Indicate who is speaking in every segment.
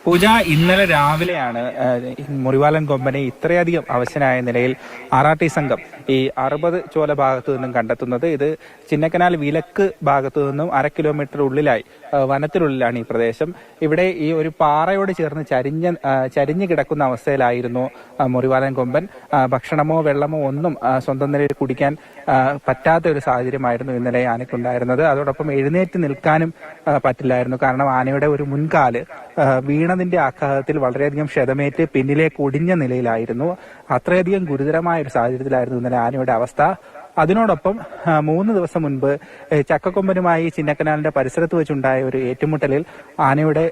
Speaker 1: പൂജ ഇന്നലെ രാവിലെയാണ് മുറിവാലൻ കൊമ്പനെ ഇത്രയധികം അവശനായ നിലയിൽ RRT സംഘം ഈ 60 ചോല ഭാഗത്തു നിന്നും കണ്ടെത്തുന്നത്. ഇത് ചിന്നക്കനാൽ വിലക്ക് ഭാഗത്തു നിന്നും 1/2 കിലോമീറ്റർ ഉള്ളിലായി വനത്തിനുള്ളിലാണ് ഈ പ്രദേശം. ഇവിടെ ഈ ഒരു പാറയോട് ചേർന്ന് ചരിഞ്ഞു കിടക്കുന്ന അവസ്ഥയിലായിരുന്നു മുറിവാലൻ കൊമ്പൻ. ഭക്ഷണമോ വെള്ളമോ ഒന്നും സ്വന്തം നിലയിൽ കുടിക്കാൻ പറ്റാത്ത ഒരു സാഹചര്യമായിരുന്നു ഇന്നലെ ആനയ്ക്കുണ്ടായിരുന്നത്. അതോടൊപ്പം എഴുന്നേറ്റ് നിൽക്കാനും പറ്റില്ലായിരുന്നു. കാരണം ആനയുടെ ഒരു മുൻകാല് വീണതിന്റെ ആഘാതത്തിൽ വളരെയധികം ക്ഷതമേറ്റ് പിന്നിലേക്ക് ഒടിഞ്ഞ നിലയിലായിരുന്നു. അത്രയധികം ഗുരുതരമായ ഒരു സാഹചര്യത്തിലായിരുന്നു ഇന്നലെ ആനയുടെ അവസ്ഥ. അതിനോടൊപ്പം 3 ദിവസം മുൻപ് ചക്കക്കൊമ്പനുമായി ചിന്നക്കനാലിന്റെ പരിസരത്ത് വെച്ചുണ്ടായ ഒരു ഏറ്റുമുട്ടലിൽ ആനയുടെ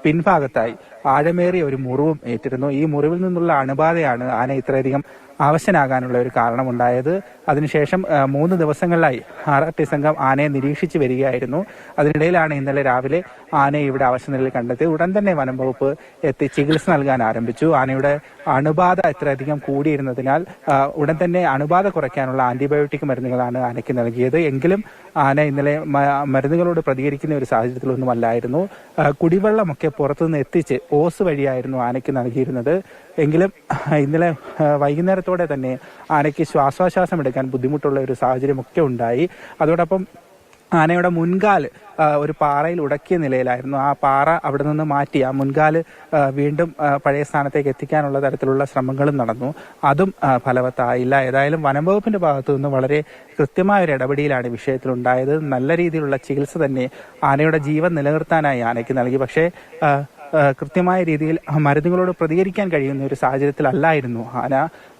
Speaker 1: പിൻഭാഗത്തായി ആഴമേറിയ ഒരു മുറിവും ഏറ്റിരുന്നു. ഈ മുറിവിൽ നിന്നുള്ള അണുബാധയാണ് ആന ഇത്രയധികം അവശനാകാനുള്ള ഒരു കാരണമുണ്ടായത്. അതിനുശേഷം 3 ദിവസങ്ങളിലായി RRT സംഘം ആനയെ നിരീക്ഷിച്ചു വരികയായിരുന്നു. അതിനിടയിലാണ് ഇന്നലെ രാവിലെ ആനയെ ഇവിടെ അവശനിലയിൽ കണ്ടെത്തിയത്. ഉടൻ തന്നെ വനം വകുപ്പ് എത്തി ചികിത്സ നൽകാൻ ആരംഭിച്ചു. ആനയുടെ അണുബാധ ഇത്രയധികം കൂടിയിരുന്നതിനാൽ ഉടൻ തന്നെ അണുബാധ കുറയ്ക്കാനുള്ള ആന്റിബയോട്ടിക് മരുന്നുകളാണ് ആനയ്ക്ക് നൽകിയത്. എങ്കിലും ആന ഇന്നലെ മരുന്നുകളോട് പ്രതികരിക്കുന്ന ഒരു സാഹചര്യത്തിലൊന്നുമല്ലായിരുന്നു. കുടിവെള്ളമൊക്കെ പുറത്തുനിന്ന് എത്തിച്ച് ഓസ് വഴിയായിരുന്നു ആനയ്ക്ക് നൽകിയിരുന്നത്. എങ്കിലും ഇന്നലെ വൈകുന്നേരത്തോടെ തന്നെ ആനയ്ക്ക് ശ്വാസോച്ഛ്വാസം എടുക്കാൻ ബുദ്ധിമുട്ടുള്ള ഒരു സാഹചര്യമൊക്കെ ഉണ്ടായി. അതോടൊപ്പം ആനയുടെ മുൻകാല് ഒരു പാറയിൽ ഉടക്കിയ നിലയിലായിരുന്നു. ആ പാറ അവിടെ നിന്ന് മാറ്റി ആ മുൻകാല് വീണ്ടും പഴയ സ്ഥാനത്തേക്ക് എത്തിക്കാനുള്ള തരത്തിലുള്ള ശ്രമങ്ങളും നടന്നു. അതും ഫലവത്തായില്ല. ഏതായാലും വനംവകുപ്പിന്റെ ഭാഗത്തു നിന്ന് വളരെ കൃത്യമായ ഒരു ഇടപെടലാണ് വിഷയത്തിലുണ്ടായത്. നല്ല രീതിയിലുള്ള ചികിത്സ തന്നെ ആനയുടെ ജീവൻ നിലനിർത്താനായി ആനയ്ക്ക് നൽകി. പക്ഷേ കൃത്യമായ രീതിയിൽ മരുന്നുകളോട് പ്രതികരിക്കാൻ കഴിയുന്ന ഒരു സാഹചര്യത്തിലല്ലായിരുന്നു ആന.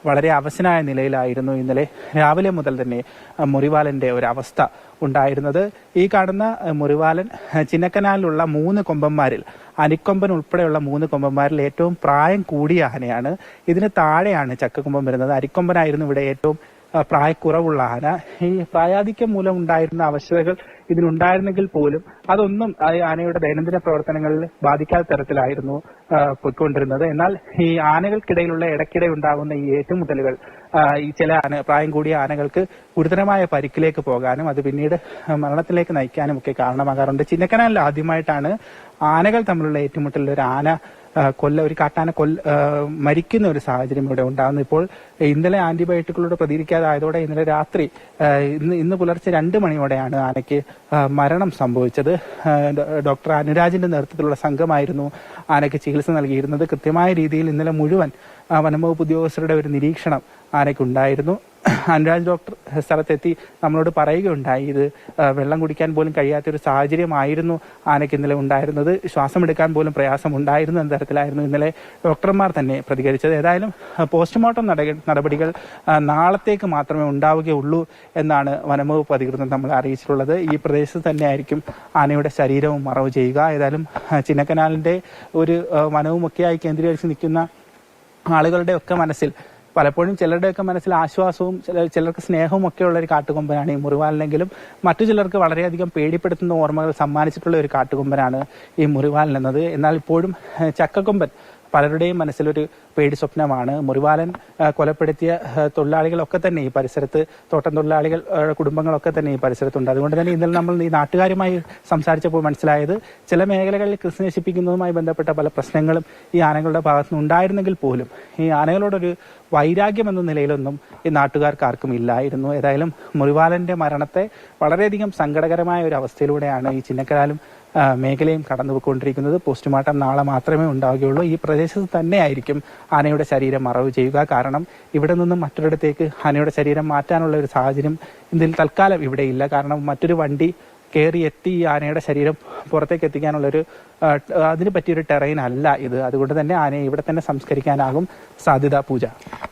Speaker 1: വളരെ അവശനായ നിലയിലായിരുന്നു ഇന്നലെ രാവിലെ മുതൽ തന്നെ മുറിവാലന്റെ ഒരു അവസ്ഥ ഉണ്ടായിരുന്നത്. ഈ കാണുന്ന മുറിവാലൻ ചിന്നക്കനാലിലുള്ള 3 കൊമ്പന്മാരിൽ അരിക്കൊമ്പൻ ഉൾപ്പെടെയുള്ള 3 കൊമ്പന്മാരിൽ ഏറ്റവും പ്രായം കൂടിയ ആനയാണ്. ഇതിന് താഴെയാണ് ചക്കക്കൊമ്പൻ വരുന്നത്. അരിക്കൊമ്പനായിരുന്നു ഇവിടെ ഏറ്റവും പ്രായക്കുറവുള്ള ആന. ഈ പ്രായാധിക്യം മൂലം ഉണ്ടായിരുന്ന അവശതകൾ ഇതിനുണ്ടായിരുന്നെങ്കിൽ പോലും അതൊന്നും ആനയുടെ ദൈനംദിന പ്രവർത്തനങ്ങളിൽ ബാധിക്കാത്ത തരത്തിലായിരുന്നു പോയിക്കൊണ്ടിരുന്നത്. എന്നാൽ ഈ ആനകൾക്കിടയിലുള്ള ഇടയ്ക്കിടെ ഉണ്ടാകുന്ന ഈ ഏറ്റുമുട്ടലുകൾ ഈ ചില പ്രായം കൂടിയ ആനകൾക്ക് ഗുരുതരമായ പരിക്കിലേക്ക് പോകാനും അത് പിന്നീട് മരണത്തിലേക്ക് നയിക്കാനും ഒക്കെ കാരണമാകാറുണ്ട്. ചിന്നക്കനാലിൽ ആദ്യമായിട്ടാണ് ആനകൾ തമ്മിലുള്ള ഏറ്റുമുട്ടലിൽ ഒരു കാട്ടാന മരിക്കുന്ന ഒരു സാഹചര്യം ഇവിടെ ഉണ്ടാകുന്നു. ഇപ്പോൾ ഇന്നലെ ആന്റിബയോട്ടിക്കുകളോട് പ്രതികരിക്കാതായതോടെ ഇന്നലെ രാത്രി ഇന്ന് പുലർച്ചെ 2 മണിയോടെയാണ് ആനയ്ക്ക് മരണം സംഭവിച്ചത്. ഡോക്ടർ അനുരാജിന്റെ നേതൃത്വത്തിലുള്ള സംഘമായിരുന്നു ആനയ്ക്ക് ചികിത്സ നൽകിയിരുന്നത്. കൃത്യമായ രീതിയിൽ ഇന്നലെ മുഴുവൻ വനംവകുപ്പ് ഉദ്യോഗസ്ഥരുടെ ഒരു നിരീക്ഷണം ആനയ്ക്കുണ്ടായിരുന്നു. അനുരാജ് ഡോക്ടർ സ്ഥലത്തെത്തി നമ്മളോട് പറയുകയുണ്ടായി, ഇത് വെള്ളം കുടിക്കാൻ പോലും കഴിയാത്തൊരു സാഹചര്യമായിരുന്നു ആനയ്ക്ക് ഇന്നലെ ഉണ്ടായിരുന്നത്. ശ്വാസം എടുക്കാൻ പോലും പ്രയാസം ഉണ്ടായിരുന്നു എന്ന തരത്തിലായിരുന്നു ഇന്നലെ ഡോക്ടർമാർ തന്നെ പ്രതികരിച്ചത്. ഏതായാലും പോസ്റ്റ്മോർട്ടം നടപടികൾ നാളത്തേക്ക് മാത്രമേ ഉണ്ടാവുകയുള്ളൂ എന്നാണ് വനംവകുപ്പ് അധികൃതർ നമ്മളെ അറിയിച്ചിട്ടുള്ളത്. ഈ പ്രദേശത്ത് തന്നെയായിരിക്കും ആനയുടെ ശരീരവും മറവ് ചെയ്യുക. ഏതായാലും ചിന്നക്കനാലിന്റെ ഒരു വനവുമൊക്കെയായി കേന്ദ്രീകരിച്ച് നിൽക്കുന്ന ആളുകളുടെ ഒക്കെ മനസ്സിൽ പലപ്പോഴും ചിലരുടെയൊക്കെ മനസ്സിൽ ആശ്വാസവും ചിലർക്ക് സ്നേഹവും ഒക്കെയുള്ള ഒരു കാട്ടുകൊമ്പനാണ് ഈ മുറിവാലനെങ്കിലും മറ്റു ചിലർക്ക് വളരെയധികം പേടിപ്പെടുത്തുന്ന ഓർമ്മകൾ സമ്മാനിച്ചിട്ടുള്ള ഒരു കാട്ടുകൊമ്പനാണ് ഈ മുറിവാലൻ എന്നത്. എന്നാൽ ഇപ്പോഴും ചക്കക്കൊമ്പൻ പലരുടെയും മനസ്സിലൊരു പേടി സ്വപ്നമാണ്. മുറിവാലൻ കൊലപ്പെടുത്തിയ തൊഴിലാളികളൊക്കെ തന്നെ ഈ പരിസരത്ത്, തോട്ടം തൊഴിലാളികൾ കുടുംബങ്ങളൊക്കെ തന്നെ ഈ പരിസരത്തുണ്ട്. അതുകൊണ്ട് തന്നെ ഇന്നലെ നമ്മൾ ഈ നാട്ടുകാരുമായി സംസാരിച്ചപ്പോൾ മനസ്സിലായത് ചില മേഖലകളിൽ കൃഷി നശിപ്പിക്കുന്നതുമായി ബന്ധപ്പെട്ട പല പ്രശ്നങ്ങളും ഈ ആനകളുടെ ഭാഗത്തുനിന്ന് ഉണ്ടായിരുന്നെങ്കിൽ പോലും ഈ ആനകളോടൊരു വൈരാഗ്യം എന്ന നിലയിലൊന്നും ഈ നാട്ടുകാർക്ക് ആർക്കും ഇല്ലായിരുന്നു. ഏതായാലും മുറിവാലന്റെ മരണത്തെ വളരെയധികം സങ്കടകരമായ ഒരു അവസ്ഥയിലൂടെയാണ് ഈ ചിന്നക്കനാലും മേഖലയും കടന്നുപോയിക്കൊണ്ടിരിക്കുന്നത്. പോസ്റ്റ്മോർട്ടം നാളെ മാത്രമേ ഉണ്ടാവുകയുള്ളൂ. ഈ പ്രദേശത്ത് തന്നെയായിരിക്കും ആനയുടെ ശരീരം മറവ് ചെയ്യുക. കാരണം ഇവിടെ നിന്നും മറ്റൊരിടത്തേക്ക് ആനയുടെ ശരീരം മാറ്റാനുള്ള ഒരു സാഹചര്യം ഇതിൽ തൽക്കാലം ഇവിടെ ഇല്ല. കാരണം മറ്റൊരു വണ്ടി കയറിയെത്തി ഈ ആനയുടെ ശരീരം പുറത്തേക്ക് എത്തിക്കാനുള്ളൊരു അതിന് പറ്റിയൊരു ടെറൈൻ അല്ല ഇത്. അതുകൊണ്ട് തന്നെ ആനയെ ഇവിടെ തന്നെ സംസ്കരിക്കാനാകും സാധ്യത. പൂജ.